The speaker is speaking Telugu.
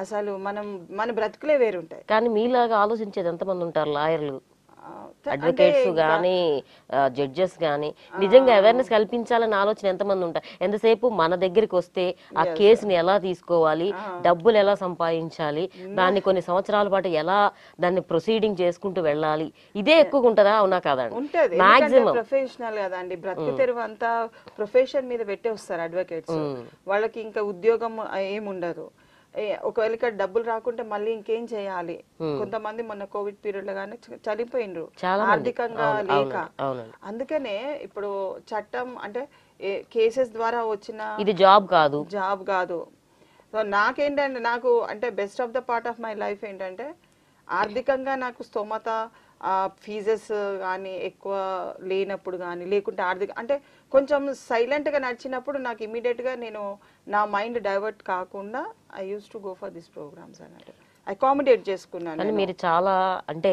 అసలు మన బ్రతుకులే వేరుంటాయి. కానీ మీలాగా ఆలోచించేది ఎంతమంది ఉంటారు లాయర్లు, అంటే అడ్వకేట్స్ ఇంకా కానీ జడ్జెస్ కానీ? నిజంగా అవేర్నెస్ కల్పించాలని ఆలోచన ఎంతమంది ఉంటారు? ఎంతసేపు మన దగ్గరికి వస్తే ఆ కేసుని ఎలా తీసుకోవాలి, డబ్బులు ఎలా సంపాదించాలి, దాన్ని కొన్ని సంవత్సరాల పాటు ఎలా దాన్ని ప్రొసీడింగ్ చేసుకుంటూ వెళ్ళాలి, ఇదే ఎక్కువగా ఉంటుందా? అవునా కాదండి? ఉంటది. మాక్సిమం ప్రొఫెషనల్ కదండి, బ్రతుకు తెరువు అంతా ప్రొఫెషన్ మీద పెట్టే వస్తారు అడ్వకేట్స్. వాళ్ళకి ఇంకా ఉద్యోగం ఏముండదు. ఒకవేళ ఇక్కడ డబ్బులు రాకుంటే మళ్ళీ ఇంకేం చేయాలి. కొంతమంది మొన్న కోవిడ్ పీరియడ్ లో గానీ చనిపోయినరు ఆర్థికంగా లేక. అందుకనే ఇప్పుడు చట్టం అంటే కేసెస్ ద్వారా వచ్చిన ఇది జాబ్ కాదు. సో నాకేంటంటే, నాకు అంటే best of the part of my life ఏంటంటే, ఆర్థికంగా నాకు స్తోమత, ఫీజెస్ కానీ ఎక్కువ లేనప్పుడు కానీ, లేకుంటే అంటే కొంచెం సైలెంట్గా నడిచినప్పుడు నాకు ఇమీడియట్గా నేను నా మైండ్ డైవర్ట్ కాకుండా I use to go for this programs అన్నట్టు అకామిడేట్ చేసుకున్నాను. మీరు చాలా అంటే